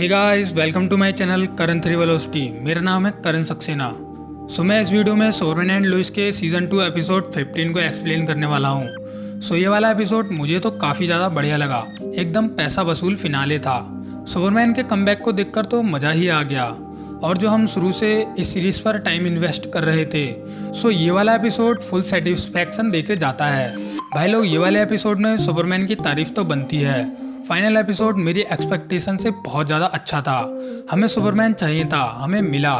Hey guys, welcome to my channel Karan 3 velocity. मेरा नाम है करण सक्सेना। मैं इस वीडियो में सुपरमैन एंड लुइस के सीज़न 2 एपिसोड 15 को एक्सप्लेन करने वाला हूँ। ये वाला एपिसोड मुझे तो काफ़ी ज़्यादा बढ़िया लगा। एकदम पैसा वसूल फिनाले था। सुपरमैन के कमबैक को देखकर तो मज़ा ही आ गया। और जो हम शुरू से इस सीरीज़ पर टाइम इन्वेस्ट कर रहे थे, ये वाला एपिसोड फुल सेटिस्फैक्शन देके जाता है। भाई लोग, ये वाले एपिसोड में सुपरमैन की तारीफ तो बनती है। फाइनल एपिसोड मेरी एक्सपेक्टेशन से बहुत ज़्यादा अच्छा था। हमें सुपरमैन चाहिए था, हमें मिला,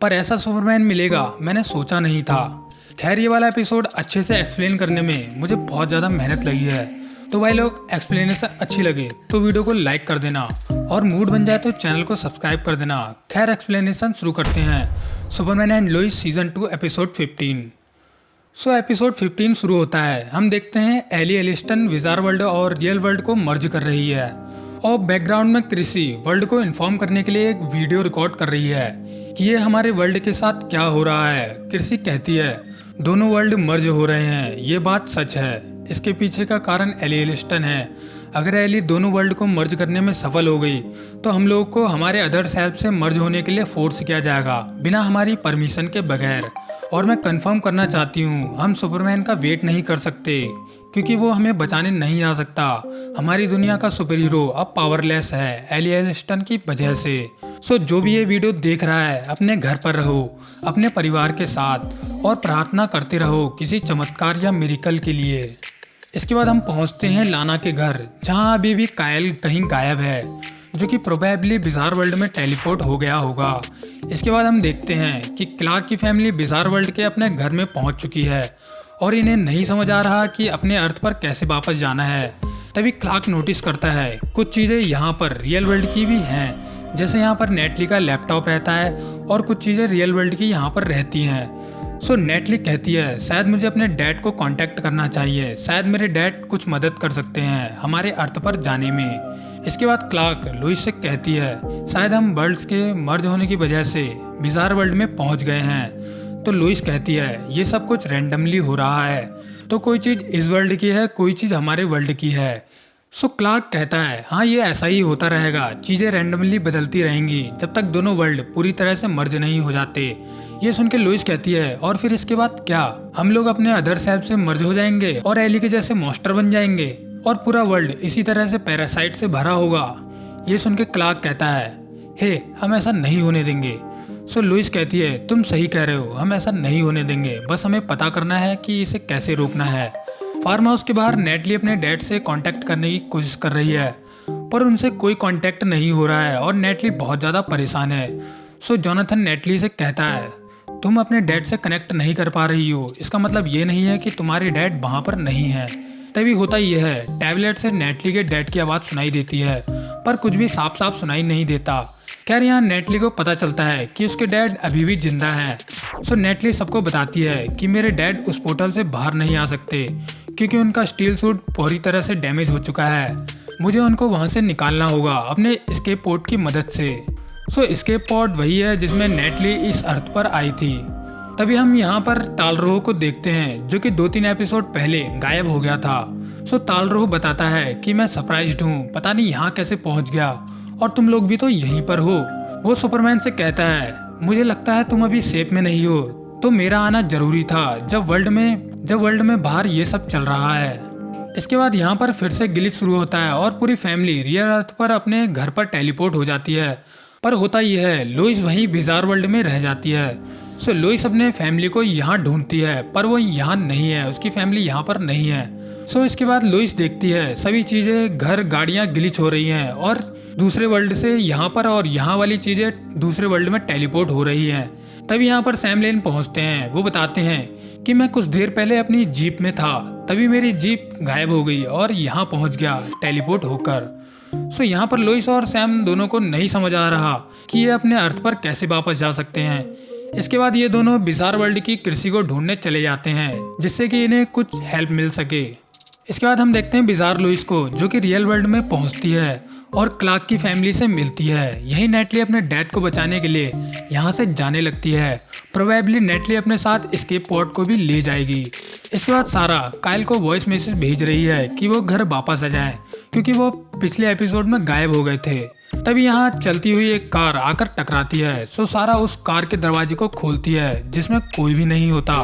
पर ऐसा सुपरमैन मिलेगा मैंने सोचा नहीं था। खैर, ये वाला एपिसोड अच्छे से एक्सप्लेन करने में मुझे बहुत ज़्यादा मेहनत लगी है। तो भाई लोग, एक्सप्लेनेशन अच्छी लगे तो वीडियो को लाइक कर देना और मूड बन जाए तो चैनल को सब्सक्राइब कर देना। खैर, एक्सप्लेनेशन शुरू करते हैं। Superman and Lois season 2 episode 15। Episode 15 शुरू होता है। हम देखते हैं एली एलिस्टन विजार वर्ल्ड और रियल वर्ल्ड को मर्ज कर रही है और बैकग्राउंड में क्रिसी वर्ल्ड को इन्फॉर्म करने के लिए एक वीडियो रिकॉर्ड कर रही है कि ये हमारे वर्ल्ड के साथ क्या हो रहा है। क्रिसी कहती है दोनों वर्ल्ड मर्ज हो रहे हैं, ये बात सच है। इसके पीछे का कारण एली एलिस्टन है। अगर एली दोनों वर्ल्ड को मर्ज करने में सफल हो गई तो हम लोगों को हमारे अदर सेल्फ से मर्ज होने के लिए फोर्स किया जाएगा बिना हमारी परमिशन के बगैर। और मैं कंफर्म करना चाहती हूँ, हम सुपरमैन का वेट नहीं कर सकते क्योंकि वो हमें बचाने नहीं आ सकता। हमारी दुनिया का सुपर हीरो अब पावरलेस है एली एलिस्टन की वजह से। जो भी ये वीडियो देख रहा है, अपने घर पर रहो, अपने परिवार के साथ और प्रार्थना करते रहो किसी चमत्कार या मिरेकल के लिए। इसके बाद हम पहुंचते हैं लाना के घर, जहां अभी भी कायल कहीं गायब है, जो कि प्रोबेबली बिजार वर्ल्ड में टेलीपोर्ट हो गया होगा। इसके बाद हम देखते हैं कि क्लार्क की फैमिली बिजार वर्ल्ड के अपने घर में पहुंच चुकी है और इन्हें नहीं समझ आ रहा कि अपने अर्थ पर कैसे वापस जाना है। तभी क्लार्क नोटिस करता है कुछ चीज़ें यहाँ पर रियल वर्ल्ड की भी हैं, जैसे यहाँ पर नेटली का लैपटॉप रहता है और कुछ चीज़ें रियल वर्ल्ड की यहाँ पर रहती हैं। नेटली कहती है शायद मुझे अपने डैड को कांटेक्ट करना चाहिए, शायद मेरे डैड कुछ मदद कर सकते हैं हमारे अर्थ पर जाने में। इसके बाद क्लार्क लुइस से कहती है शायद हम वर्ल्ड्स के मर्ज होने की वजह से बिजार वर्ल्ड में पहुंच गए हैं। तो लुइस कहती है ये सब कुछ रैंडमली हो रहा है, तो कोई चीज़ इस वर्ल्ड की है, कोई चीज़ हमारे वर्ल्ड की है। क्लार्क कहता है हाँ, ये ऐसा ही होता रहेगा, चीज़ें रैंडमली बदलती रहेंगी जब तक दोनों वर्ल्ड पूरी तरह से मर्ज नहीं हो जाते। ये सुन के लुइस कहती है और फिर इसके बाद क्या, हम लोग अपने अदर सेल्फ से मर्ज हो जाएंगे और एली के जैसे मॉन्स्टर बन जाएंगे और पूरा वर्ल्ड इसी तरह से पैरासाइट से भरा होगा। ये सुन के क्लार्क कहता है हे, हम ऐसा नहीं होने देंगे। लुइस कहती है तुम सही कह रहे हो, हम ऐसा नहीं होने देंगे, बस हमें पता करना है कि इसे कैसे रोकना है। फार्म हाउस के बाहर नेटली अपने डैड से कांटेक्ट करने की कोशिश कर रही है, पर उनसे कोई कांटेक्ट नहीं हो रहा है और नेटली बहुत ज़्यादा परेशान है। जोनाथन नेटली से कहता है तुम अपने डैड से कनेक्ट नहीं कर पा रही हो, इसका मतलब ये नहीं है कि तुम्हारे डैड वहाँ पर नहीं है। तभी होता यह है, टैबलेट से नेटली के डैड की आवाज़ सुनाई देती है, पर कुछ भी साफ साफ सुनाई नहीं देता। खैर, यहाँ नेटली को पता चलता है कि उसके डैड अभी भी जिंदा हैं। नेटली सबको बताती है कि मेरे डैड उस पोर्टल से बाहर नहीं आ सकते क्योंकि उनका स्टील सूट पूरी तरह से डैमेज हो चुका है। मुझे उनको वहाँ से निकालना होगा अपने एस्केप पोड की मदद से। एस्केप पोड वही है जिसमें नेटली इस अर्थ पर आई थी। तभी हम यहाँ पर तालरोह को देखते हैं, जो कि 2-3 एपिसोड पहले गायब हो गया था। तालरोह बताता है कि मैं सरप्राइज्ड हूँ, पता नहीं यहाँ कैसे पहुँच गया और तुम लोग भी तो यहीं पर हो। वो सुपरमैन से कहता है मुझे लगता है तुम अभी सेफ में नहीं हो, तो मेरा आना जरूरी था जब वर्ल्ड में बाहर ये सब चल रहा है। इसके बाद यहाँ पर फिर से गिलिच शुरू होता है और पूरी फैमिली रियल अर्थ पर अपने घर पर टेलीपोर्ट हो जाती है। पर होता यह है लुइस वहीं बिजार वर्ल्ड में रह जाती है। लुइस अपने फैमिली को यहाँ ढूंढती है, पर वो यहाँ नहीं है, उसकी फैमिली यहाँ पर नहीं है। इसके बाद लुइस देखती है सभी चीज़ें, घर, गाड़ियाँ गिलिच हो रही हैं और दूसरे वर्ल्ड से यहाँ पर और यहाँ वाली चीज़ें दूसरे वर्ल्ड में टेलीपोर्ट हो रही हैं। तभी यहाँ पर सैम लेन पहुँचते हैं। वो बताते हैं कि मैं कुछ देर पहले अपनी जीप में था, तभी मेरी जीप गायब हो गई और यहाँ पहुँच गया टेलीपोर्ट होकर। यहाँ पर लुइस और सैम दोनों को नहीं समझ आ रहा कि ये अपने अर्थ पर कैसे वापस जा सकते हैं। इसके बाद ये दोनों बिजार वर्ल्ड की कृषि को ढूंढने चले जाते हैं जिससे कि इन्हें कुछ हेल्प मिल सके। इसके बाद हम देखते हैं बिजार लुइस को, जो कि रियल वर्ल्ड में पहुंचती है और क्लार्क की फैमिली से मिलती है। यही नेटली अपने डैड को बचाने के लिए यहाँ से जाने लगती है। प्रोबेबली नेटली अपने साथ एस्केप पोड को भी ले जाएगी। इसके बाद सारा कायल को वॉइस मैसेज भेज रही है कि वो घर वापस आ जाए क्योंकि वो पिछले एपिसोड में गायब हो गए थे। तभी यहाँ चलती हुई एक कार आकर टकराती है। सो सारा उस कार के दरवाजे को खोलती है जिसमें कोई भी नहीं होता।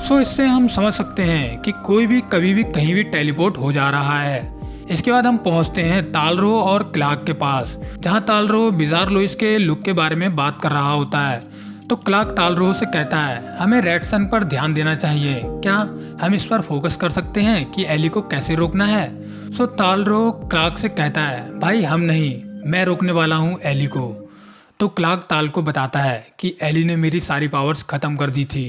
सो इससे हम समझ सकते हैं कि कोई भी कभी भी कहीं भी टेलीपोर्ट हो जा रहा है। इसके बाद हम पहुंचते हैं तालरो और क्लार्क के पास, जहां तालरो बिजार लुइस के लुक के बारे में बात कर रहा होता है। तो क्लार्क तालरो से कहता है हमें रेड सन पर ध्यान देना चाहिए, क्या हम इस पर फोकस कर सकते हैं कि एली को कैसे रोकना है। सो तालरो क्लार्क से कहता है भाई हम नहीं, मैं रोकने वाला हूँ एली को। तो क्लार्क ताल को बताता है कि एली ने मेरी सारी पावर्स खत्म कर दी थी,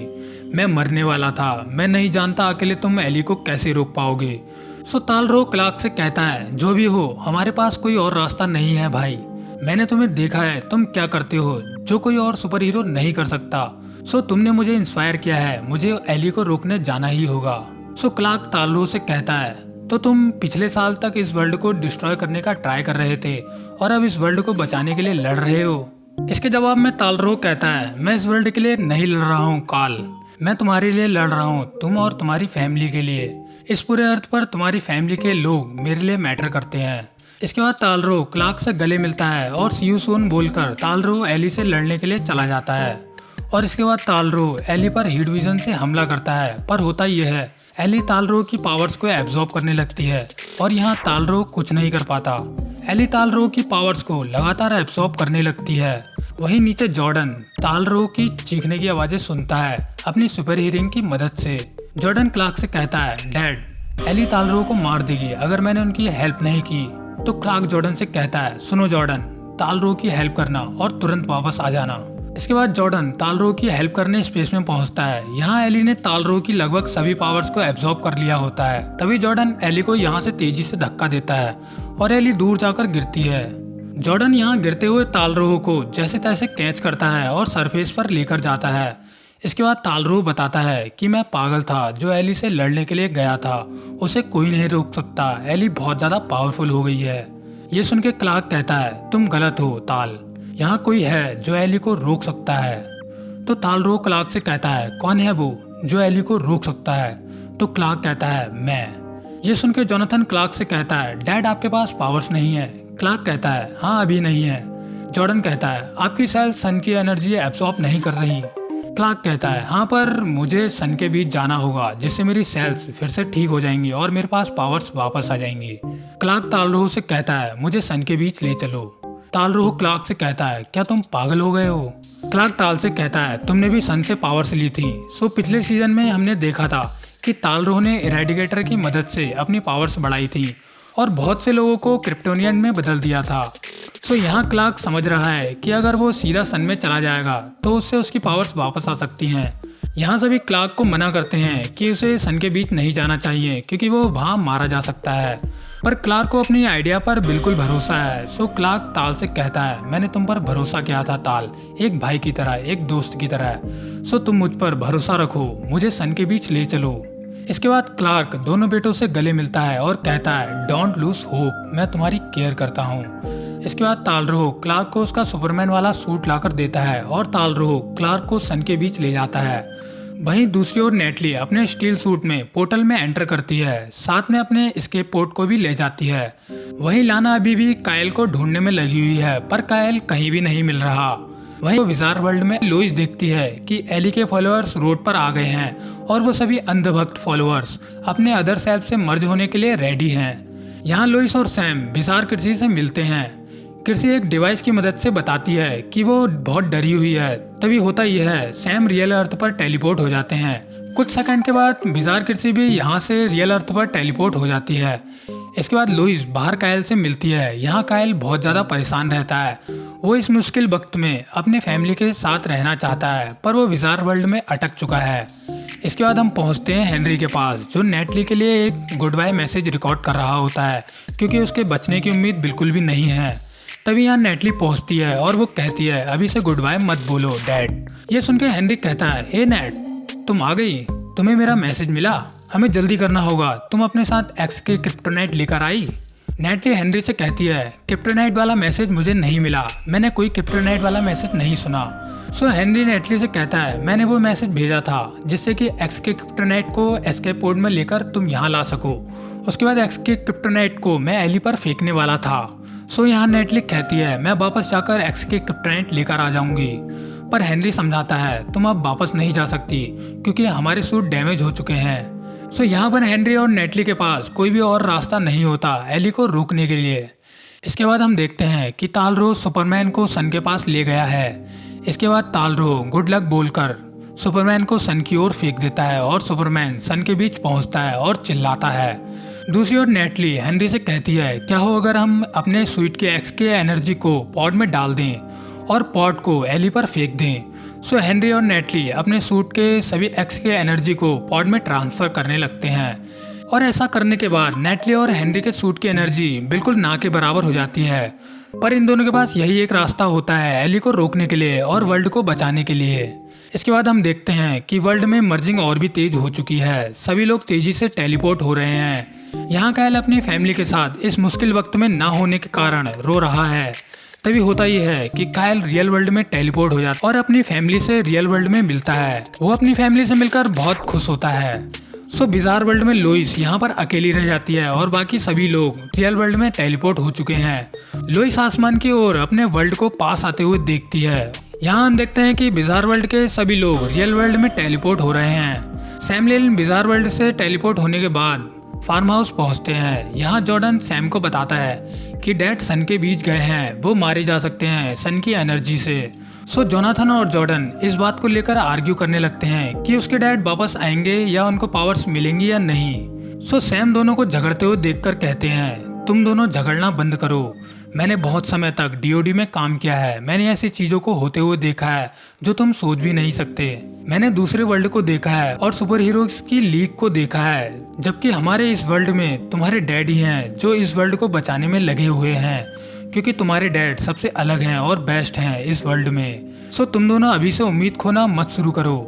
मैं मरने वाला था, मैं नहीं जानता अकेले तुम एली को कैसे रोक पाओगे। सो तालरो क्लार्क से कहता है जो भी हो हमारे पास कोई और रास्ता नहीं है भाई, मैंने तुम्हें देखा है तुम क्या करते हो जो कोई और सुपर हीरो नहीं कर सकता। सो तुमने मुझे इंस्पायर किया है, मुझे एली को रोकने जाना ही होगा। सो क्लार्क तालरो से कहता है तो तुम पिछले साल तक इस वर्ल्ड को डिस्ट्रॉय करने का ट्राई कर रहे थे और अब इस वर्ल्ड को बचाने के लिए लड़ रहे हो। इसके जवाब में तालरो कहता है मैं इस वर्ल्ड के लिए नहीं लड़ रहा हूँ काल, मैं तुम्हारे लिए लड़ रहा हूँ, तुम और तुम्हारी फैमिली के लिए। इस पूरे अर्थ पर तुम्हारी फैमिली के लोग मेरे लिए मैटर करते हैं। इसके बाद तालरो क्लार्क से गले मिलता है और सी यू सून बोलकर तालरो एली से लड़ने के लिए चला जाता है। और इसके बाद तालरो एली पर हीट विजन से हमला करता है, पर होता यह है एली तालरो की पावर्स को एब्जॉर्ब करने लगती है और यहाँ तालरो कुछ नहीं कर पाता। एली तालरो की पावर्स को लगातार एब्जॉर्ब करने लगती है। वहीं नीचे जॉर्डन तालरो की चीखने की आवाजें सुनता है अपनी सुपर हीरिंग की मदद से। जॉर्डन क्लार्क से कहता है डैड एली तालरो को मार देगी अगर मैंने उनकी हेल्प नहीं की। तो क्लार्क जॉर्डन से कहता है सुनो जॉर्डन, तालरो की हेल्प करना और तुरंत वापस आ जाना। इसके बाद जॉर्डन तालरो की हेल्प करने स्पेस में पहुंचता है। यहाँ एली ने तालरो की लगभग सभी पावर्स को एब्जॉर्ब कर लिया होता है। तभी जॉर्डन एली को यहाँ से तेजी से धक्का देता है और एली दूर जाकर गिरती है। जॉर्डन यहाँ गिरते हुए तालरो को जैसे तैसे कैच करता है और सरफेस पर लेकर जाता है। इसके बाद तालरो बताता है कि मैं पागल था जो एली से लड़ने के लिए गया था, उसे कोई नहीं रोक सकता, एली बहुत ज्यादा पावरफुल हो गई है। ये सुन के क्लार्क कहता है तुम गलत हो ताल, यहाँ कोई है जो एली को रोक सकता है। तो तालरो क्लार्क से कहता है कौन है वो जो एली को रोक सकता है। तो क्लार्क कहता है मैं। ये सुन के जोनाथन क्लार्क से कहता है डैड आपके पास पावर्स नहीं है। क्लार्क कहता है हाँ अभी नहीं है। जॉर्डन कहता है आपकी सेल सन की एनर्जी एब्सॉर्ब नहीं कर रही। क्लार्क कहता है हाँ पर मुझे सन के बीच जाना होगा जिससे मेरी सेल्स फिर से ठीक हो जाएंगी और मेरे पास पावर्स वापस आ जाएंगी। क्लार्क तालरो से कहता है मुझे सन के बीच ले चलो। तालरो क्लार्क से कहता है क्या तुम पागल हो गए हो। क्लार्क ताल से कहता है तुमने भी सन से पावर्स ली थी। सो पिछले सीजन में हमने देखा था कि तालरो ने इरेडिकेटर की मदद से अपनी पावर्स बढ़ाई थी और बहुत से लोगों को क्रिप्टोनियन में बदल दिया था। सो यहाँ क्लार्क समझ रहा है कि अगर वो सीधा सन में चला जाएगा तो उससे उसकी पावर्स वापस आ सकती हैं। यहाँ सभी क्लार्क को मना करते हैं कि उसे सन के बीच नहीं जाना चाहिए क्योंकि वो वहाँ मारा जा सकता है, पर क्लार्क को अपनी आइडिया पर बिल्कुल भरोसा है। सो क्लार्क ताल से कहता है मैंने तुम पर भरोसा किया था ताल, एक भाई की तरह, एक दोस्त की तरह। सो तुम मुझ पर भरोसा रखो, मुझे सन के बीच ले चलो। इसके बाद क्लार्क दोनों बेटों से गले मिलता है और कहता है डोंट लूज होप, मैं तुम्हारी केयर करता हूँ। इसके बाद तालरो क्लार्क को उसका सुपरमैन वाला सूट लाकर देता है और तालरो क्लार्क को सन के बीच ले जाता है। वहीं दूसरी ओर नेटली अपने स्टील सूट में पोर्टल में एंटर करती है, साथ में अपने एस्केप पोर्ट को भी ले जाती है। वहीं लाना अभी भी कायल को ढूंढने में लगी हुई है, पर कायल कहीं भी नहीं मिल रहा। वहीं विजार वर्ल्ड में लुइस देखती है कि एली के फॉलोअर्स रोड पर आ गए हैं और वो सभी अंधभक्त फॉलोअर्स अपने अदर सेल्फ से मर्ज होने के लिए रेडी हैं। यहाँ लुइस और सैम विजार कृषि से मिलते हैं। कृषि एक डिवाइस की मदद से बताती है कि वो बहुत डरी हुई है। तभी होता यह है सैम रियल अर्थ पर टेलीपोर्ट हो जाते हैं। कुछ सेकंड के बाद विजार कृषि भी यहाँ से रियल अर्थ पर टेलीपोर्ट हो जाती है। इसके बाद लुइस बाहर कायल से मिलती है। यहाँ कायल बहुत ज़्यादा परेशान रहता है। वो इस मुश्किल वक्त में अपने फैमिली के साथ रहना चाहता है, पर वो विजार वर्ल्ड में अटक चुका है। इसके बाद हम पहुँचते हैं हेनरी के पास, जो नेटली के लिए एक गुड बाय मैसेज रिकॉर्ड कर रहा होता है क्योंकि उसके बचने की उम्मीद बिल्कुल भी नहीं है। तभी यहाँ नेटली पहुँचती है और वो कहती है अभी से गुड बाय मत बोलो डैड। ये सुन के हेनरी कहता है हे नेट, तुम आ गई, तुम्हें मेरा मैसेज मिला, हमें जल्दी करना होगा, तुम अपने साथ एक्स के क्रिप्टोनाइट लेकर आई। नेटली हेनरी से कहती है क्रिप्टोनाइट वाला मैसेज मुझे नहीं मिला, मैंने कोई क्रिप्टोनाइट वाला मैसेज नहीं सुना। सो हेनरी नेटली से कहता है मैंने वो मैसेज भेजा था जिससे कि एक्स के क्रिप्टोनाइट को एस्केप पोड में लेकर तुम यहाँ ला सको। उसके बाद एक्स के क्रिप्टोनाइट को मैं एली पर फेंकने वाला था। सो यहाँ नेटली कहती है मैं वापस जाकर एक्स के क्रिप्टोनाइट लेकर आ जाऊंगी, पर हेनरी समझाता है तुम अब वापस नहीं जा सकती क्योंकि हमारे सूट डैमेज हो चुके हैं। सो यहाँ पर हेनरी और नेटली के पास कोई भी और रास्ता नहीं होता एली को रोकने के लिए। इसके बाद हम देखते हैं कि तालरो सुपरमैन को सन के पास ले गया है। इसके बाद तालरो गुड लक बोलकर सुपरमैन को सन की ओर फेंक देता है और सुपरमैन सन के बीच पहुंचता है और चिल्लाता है। दूसरी ओर नेटली हेनरी से कहती है क्या हो अगर हम अपने स्वीट के एक्स के एनर्जी को पॉड में डाल दें और पॉड को एली पर फेंक दें। सो हेनरी और नेटली अपने सूट के सभी एक्स के एनर्जी को पॉड में ट्रांसफर करने लगते हैं और ऐसा करने के बाद नेटली और हेनरी के सूट की एनर्जी बिल्कुल ना के बराबर हो जाती है। पर इन दोनों के पास यही एक रास्ता होता है एली को रोकने के लिए और वर्ल्ड को बचाने के लिए। इसके बाद हम देखते हैं कि वर्ल्ड में मर्जिंग और भी तेज हो चुकी है, सभी लोग तेजी से टेलीपोर्ट हो रहे हैं। यहाँ कायल अपनी फैमिली के साथ इस मुश्किल वक्त में ना होने के कारण रो रहा है। तभी होता ही है कि कायल रियल वर्ल्ड में टेलीपोर्ट हो जाता है और अपनी फैमिली से रियल वर्ल्ड में मिलता है। वो अपनी फैमिली से मिलकर बहुत खुश होता है। सो बिजार वर्ल्ड में लोइस यहाँ पर अकेली रह जाती है और बाकी सभी लोग रियल वर्ल्ड में टेलीपोर्ट हो चुके हैं। लोइस आसमान की ओर अपने वर्ल्ड को पास आते हुए देखती है। यहाँ हम देखते हैं कि बिजार वर्ल्ड के सभी लोग रियल वर्ल्ड में टेलीपोर्ट हो रहे हैं। सैमुएल बिजार वर्ल्ड से टेलीपोर्ट होने के बाद फार्म हाउस पहुँचते हैं। यहाँ जॉर्डन सैम को बताता है कि डैड सन के बीच गए हैं, वो मारे जा सकते हैं सन की एनर्जी से। सो जोनाथन और जॉर्डन इस बात को लेकर आर्ग्यू करने लगते हैं कि उसके डैड वापस आएंगे या उनको पावर्स मिलेंगी या नहीं। सो सैम दोनों को झगड़ते हुए देखकर कहते हैं तुम दोनों झगड़ना बंद करो। मैंने बहुत समय तक डीओडी में काम किया है, मैंने ऐसी चीजों को होते हुए देखा है जो तुम सोच भी नहीं सकते। मैंने दूसरे वर्ल्ड को देखा है और सुपर हीरोज की लीग को देखा है, जबकि हमारे इस वर्ल्ड में तुम्हारे डैड ही हैं जो इस वर्ल्ड को बचाने में लगे हुए हैं, क्योंकि तुम्हारे डैड सबसे अलग हैं और बेस्ट हैं इस वर्ल्ड में। सो तुम दोनों अभी से उम्मीद खोना मत शुरू करो।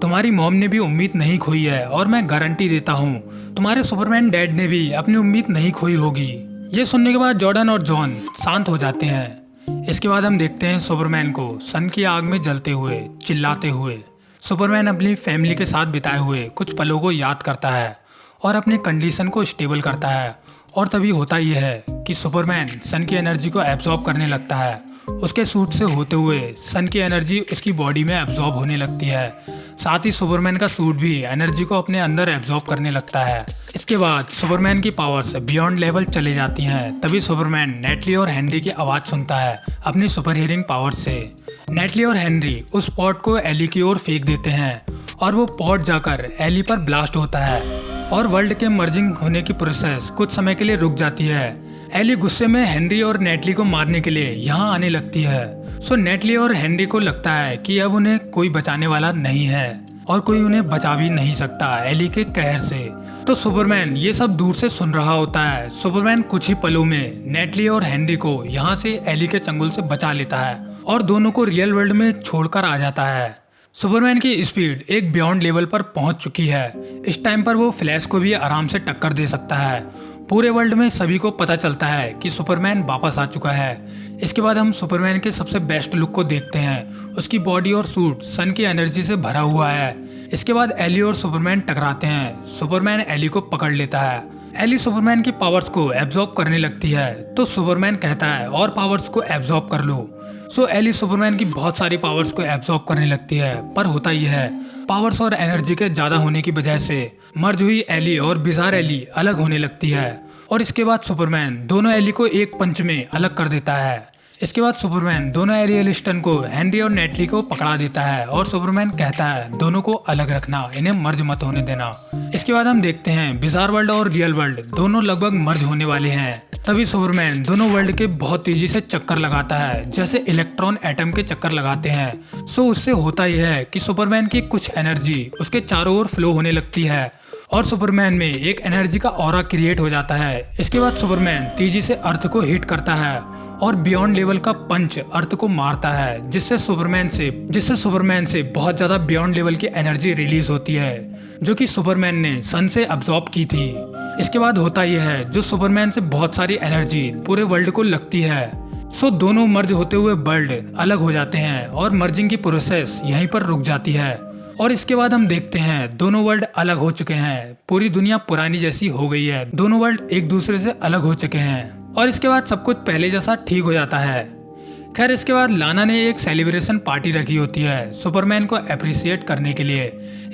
तुम्हारी मॉम ने भी उम्मीद नहीं खोई है और मैं गारंटी देता हूँ तुम्हारे सुपरमैन डैड ने भी अपनी उम्मीद नहीं खोई होगी। ये सुनने के बाद जॉर्डन और जॉन शांत हो जाते हैं। इसके बाद हम देखते हैं सुपरमैन को सन की आग में जलते हुए चिल्लाते हुए। सुपरमैन अपनी फैमिली के साथ बिताए हुए कुछ पलों को याद करता है और अपनी कंडीशन को स्टेबल करता है। और तभी होता ही है कि सुपरमैन सन की एनर्जी को एब्जॉर्ब करने लगता है। उसके सूट से होते हुए सन की एनर्जी उसकी बॉडी में एब्जॉर्ब होने लगती है। साथ ही सुपरमैन का सूट भी एनर्जी को अपने अंदर एब्जॉर्ब करने लगता है। इसके बाद सुपरमैन की पावर्स बियॉन्ड लेवल चले जाती हैं। तभी सुपरमैन नेटली और हेनरी की आवाज़ सुनता है अपनी सुपर हीयरिंग पावर से। नेटली और हेनरी उस पॉट को एली की ओर फेंक देते हैं और वो पॉट जाकर एली पर ब्लास्ट होता है और वर्ल्ड के मर्जिंग होने की प्रोसेस कुछ समय के लिए रुक जाती है। एली गुस्से में हेनरी और नेटली को मारने के लिए यहाँ आने लगती है। सो नेटली और हेनरी को लगता है कि अब उन्हें कोई बचाने वाला नहीं है और कोई उन्हें बचा भी नहीं सकता एली के कहर से। तो सुपरमैन ये सब दूर से सुन रहा होता है। सुपरमैन कुछ ही पलों में नेटली और हेनरी को यहाँ से एली के चंगुल से बचा लेता है और दोनों को रियल वर्ल्ड में छोड़कर आ जाता है। सुपरमैन की स्पीड एक बियॉन्ड लेवल पर पहुंच चुकी है। इस टाइम पर वो फ्लैश को भी आराम से टक्कर दे सकता है। पूरे वर्ल्ड में सभी को पता चलता है कि सुपरमैन वापस आ चुका है। इसके बाद हम सुपरमैन के सबसे बेस्ट लुक को देखते हैं। उसकी बॉडी और सूट सन की एनर्जी से भरा हुआ है। इसके बाद एली और सुपरमैन टकराते हैं। सुपरमैन एली को पकड़ लेता है। एली सुपरमैन की पावर्स को एब्जॉर्ब करने लगती है तो सुपरमैन कहता है और पावर्स को एब्जॉर्ब कर लो। सो एली सुपरमैन की बहुत सारी पावर्स को एब्जॉर्ब करने लगती है। पर होता ही है पावर्स और एनर्जी के ज्यादा होने की वजह से मर्ज हुई एली और बिजार एली अलग होने लगती है और इसके बाद सुपरमैन दोनों एली को एक पंच में अलग कर देता है। इसके बाद सुपरमैन दोनों एलियलिस्टन को हेनरी और नेटली को पकड़ा देता है और सुपरमैन कहता है दोनों को अलग रखना, इन्हें मर्ज मत होने देना। इसके बाद हम देखते हैं बिजार वर्ल्ड और रियल वर्ल्ड दोनों लगभग मर्ज होने वाले हैं। तभी सुपरमैन दोनों वर्ल्ड के बहुत तेजी से चक्कर लगाता है, जैसे इलेक्ट्रॉन एटम के चक्कर लगाते हैं। सो उससे होता ही है कि सुपरमैन की कुछ एनर्जी उसके चारों ओर फ्लो होने लगती है और सुपरमैन में एक एनर्जी का ऑरा क्रिएट हो जाता है। इसके बाद सुपरमैन तेजी से अर्थ को हिट करता है और बियॉन्ड लेवल का पंच अर्थ को मारता है, जिससे सुपरमैन से बहुत ज्यादा बियॉन्ड लेवल की एनर्जी रिलीज होती है जो कि सुपरमैन ने सन से अब्सॉर्ब की थी। इसके बाद होता यह है जो सुपरमैन से बहुत सारी एनर्जी पूरे वर्ल्ड को लगती है। सो दोनों मर्ज होते हुए वर्ल्ड अलग हो जाते हैं और मर्जिंग की प्रोसेस यहीं पर रुक जाती है। और इसके बाद हम देखते हैं दोनों वर्ल्ड अलग हो चुके हैं। पूरी दुनिया पुरानी जैसी हो गई है। दोनों वर्ल्ड एक दूसरे से अलग हो चुके हैं। और इसके बाद सब कुछ पहले जैसा ठीक हो जाता है। खैर इसके बाद लाना ने एक सेलिब्रेशन पार्टी रखी होती है सुपरमैन को अप्रिसिएट करने के लिए।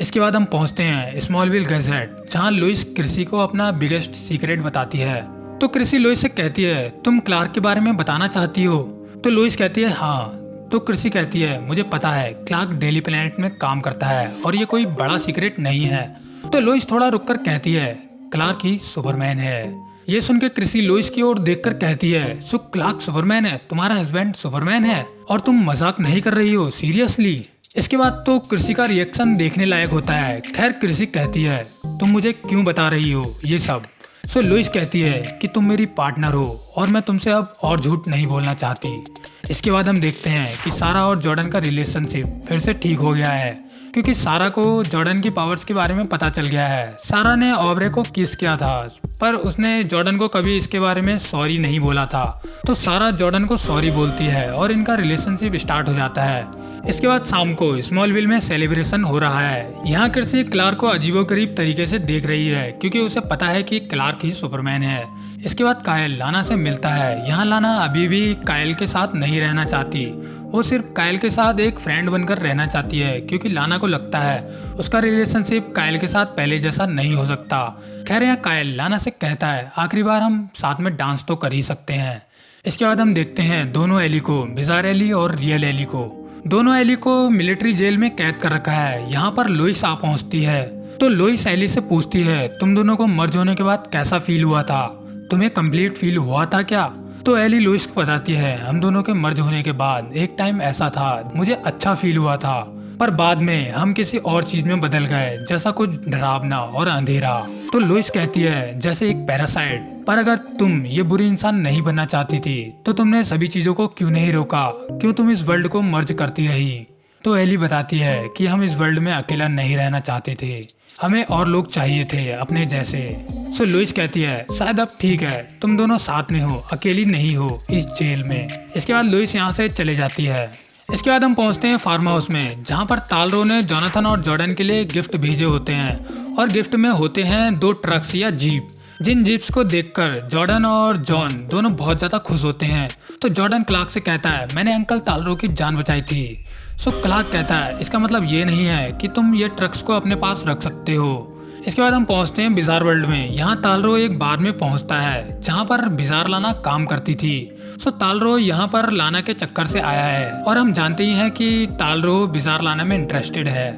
इसके बाद हम पहुंचते हैं स्मॉलविल गैजेट, जहां लुइस क्रिसी को अपना बिगेस्ट सीक्रेट बताती है। तो क्रिसी लुइस से कहती है तुम क्लार्क के बारे में बताना चाहती हो? तो लुइस कहती है हाँ। तो क्रिसी कहती है मुझे पता है क्लार्क डेली प्लेनेट में काम करता है और ये कोई बड़ा सीक्रेट नहीं है। तो लुइस थोड़ा रुककर कहती है क्लार्क ही सुपरमैन है। ये सुन के क्रिसी लुइस की ओर देखकर कहती है सो क्लार्क सुपरमैन है, तुम्हारा हस्बैंड सुपरमैन है और तुम मजाक नहीं कर रही हो, सीरियसली? इसके बाद तो क्रिसी का रिएक्शन देखने लायक होता है। खैर क्रिसी कहती है तुम मुझे क्यों बता रही हो ये सब? सो लुइस कहती है कि तुम मेरी पार्टनर हो और मैं तुमसे अब और झूठ नहीं बोलना चाहती। इसके बाद हम देखते हैं कि सारा और जॉर्डन का रिलेशनशिप फिर से ठीक हो गया है, क्योंकि सारा को जॉर्डन की पावर्स के बारे में पता चल गया है। सारा ने ऑब्रे को किस किया था, पर उसने जॉर्डन को कभी इसके बारे में सॉरी नहीं बोला था। तो सारा जॉर्डन को सॉरी बोलती है और इनका रिलेशनशिप स्टार्ट हो जाता है। इसके बाद शाम को स्मॉलविल में सेलिब्रेशन हो रहा है। यहाँ क्रिसी क्लार्क को अजीबोगरीब तरीके से देख रही है, क्योंकि उसे पता है कि क्लार्क ही सुपरमैन है। इसके बाद कायल लाना से मिलता है। यहाँ लाना अभी भी कायल के साथ नहीं रहना चाहती, वो सिर्फ कायल के साथ एक फ्रेंड बनकर रहना चाहती है, क्योंकि लाना को लगता है उसका रिलेशनशिप कायल के साथ पहले जैसा नहीं हो सकता। खैर यहाँ कायल लाना से कहता है आखिरी बार हम साथ में डांस तो कर ही सकते हैं। इसके बाद हम देखते हैं दोनों एली को, बिजार एली और रियल एली को। दोनों एली को मिलिट्री जेल में कैद कर रखा है। यहाँ पर लुइस आ पहुँचती है। तो लुइस एली से पूछती है तुम दोनों को मर्ज होने के बाद कैसा फील हुआ था, तुम्हें कंप्लीट फील हुआ था क्या? तो एली लुइस को बताती है हम दोनों के मर्ज होने के बाद एक टाइम ऐसा था, मुझे अच्छा फील हुआ था, पर बाद में हम किसी और चीज में बदल गए, जैसा कुछ डरावना और अंधेरा। तो लुइस कहती है जैसे एक पैरासाइट, पर अगर तुम ये बुरी इंसान नहीं बनना चाहती थी तो तुमने सभी चीजों को क्यों नहीं रोका, क्यों तुम इस वर्ल्ड को मर्ज करती रही? तो एली बताती है कि हम इस वर्ल्ड में अकेला नहीं रहना चाहते थे, हमें और लोग चाहिए थे अपने जैसे। सो लुइस कहती है शायद अब ठीक है, तुम दोनों साथ में हो, अकेली नहीं हो इस जेल में। इसके बाद लुइस यहाँ से चले जाती है। इसके बाद हम पहुँचते हैं फार्म हाउस में, जहाँ पर तालरो ने जोनाथन और जॉर्डन के लिए गिफ्ट भेजे होते हैं और गिफ्ट में होते हैं 2 ट्रक्स या जीप, जिन जीप्स को देखकर जॉर्डन और जॉन दोनों बहुत ज़्यादा खुश होते हैं। तो जॉर्डन क्लार्क से कहता है मैंने अंकल तालरो की जान बचाई थी। सो क्लार्क कहता है इसका मतलब ये नहीं है कि तुम ये ट्रक्स को अपने पास रख सकते हो। इसके बाद हम पहुंचते हैं बिजार वर्ल्ड में। यहाँ तालरो एक बार में पहुंचता है जहाँ पर बिजार लाना काम करती थी। सो तालरो यहाँ पर लाना के चक्कर से आया है और हम जानते ही हैं कि तालरो बिजार लाना में इंटरेस्टेड है।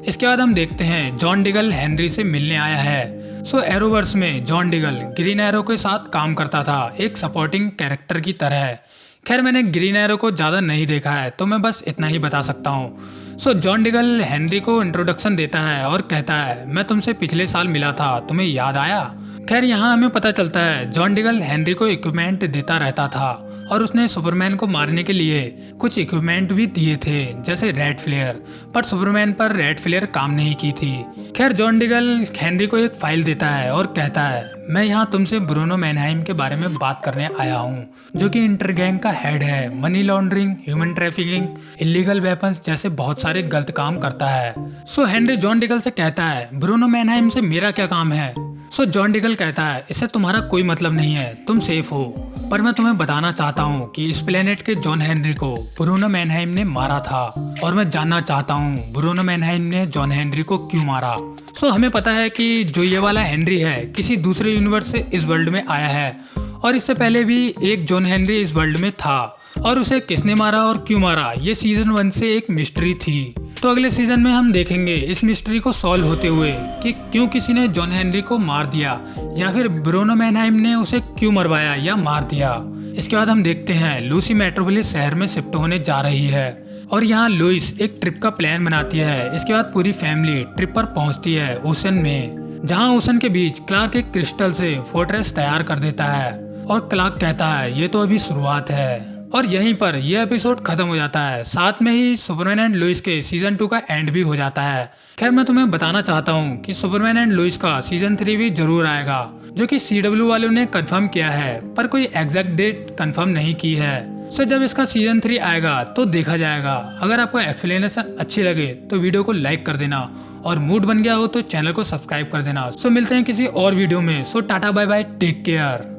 इसके बाद हम देखते हैं जॉन डिगल हेनरी से मिलने आया है। सो एरोवर्स में जॉन डिगल ग्रीन एरो के साथ काम करता था, एक सपोर्टिंग कैरेक्टर की तरह। खैर मैंने ग्रीन एरो को ज़्यादा नहीं देखा है, तो मैं बस इतना ही बता सकता हूँ। सो जॉन डिगल हेनरी को इंट्रोडक्शन देता है और कहता है मैं तुमसे पिछले साल मिला था, तुम्हें याद आया? खैर यहाँ हमें पता चलता है जॉन डिगल हेनरी को इक्विपमेंट देता रहता था और उसने सुपरमैन को मारने के लिए कुछ इक्विपमेंट भी दिए थे, जैसे रेड फ्लेयर, पर सुपरमैन पर रेड फ्लेयर काम नहीं की थी। खैर जॉन डिगल हेनरी को एक फाइल देता है और कहता है मैं यहाँ तुमसे ब्रूनो मैनहाइम के बारे में बात करने आया हूँ, जो कि इंटरगैंग का हेड है, money laundering, human trafficking, illegal weapons जैसे बहुत सारे गलत काम करता है। सो हेनरी जॉन डिगल से कहता है ब्रूनो मैनहाइम से मेरा क्या काम है? सो जॉन डिगल कहता है इससे तुम्हारा कोई मतलब नहीं है, तुम सेफ हो, पर मैं तुम्हें बताना चाहता हूँ कि इस प्लेनेट के जॉन हेनरी को ब्रूनो मैनहाइम ने मारा था और मैं जानना चाहता हूँ ब्रूनो मैनहाइम ने जॉन हेनरी को क्यों मारा। सो हमें पता है कि जो ये वाला हेनरी है किसी दूसरे यूनिवर्स से इस वर्ल्ड में आया है और इससे पहले भी एक जॉन हेनरी इस वर्ल्ड में था और उसे किसने मारा और क्यों मारा ये सीजन 1 से एक मिस्ट्री थी। तो अगले सीजन में हम देखेंगे इस मिस्ट्री को सॉल्व होते हुए कि क्यों किसी ने जॉन हेनरी को मार दिया या फिर ब्रूनो मैनहाइम ने उसे क्यों मरवाया या मार दिया। इसके बाद हम देखते हैं लूसी मेट्रोपोलिस शहर में शिफ्ट होने जा रही है और यहाँ लुइस एक ट्रिप का प्लान बनाती है। इसके बाद पूरी फैमिली ट्रिप पर पहुँचती है ओशन में, जहाँ ओशन के बीच क्लार्क एक क्रिस्टल से फोर्ट्रेस तैयार कर देता है और क्लार्क कहता है ये तो अभी शुरुआत है। और यहीं पर यह एपिसोड खत्म हो जाता है। साथ में ही सुपरमैन एंड लुइस के सीजन 2 का एंड भी हो जाता है। खैर मैं तुम्हें बताना चाहता हूँ कि सुपरमैन एंड लुइस का सीजन 3 भी जरूर आएगा, जो कि CW वालों ने कंफर्म किया है, पर कोई एग्जैक्ट डेट कंफर्म नहीं की है। सो जब इसका सीजन 3 आएगा तो देखा जाएगा। अगर आपको एक्सप्लेनेशन अच्छी लगे तो वीडियो को लाइक कर देना और मूड बन गया हो तो चैनल को सब्सक्राइब कर देना। सो मिलते हैं किसी और वीडियो में। So tata bye bye, take care.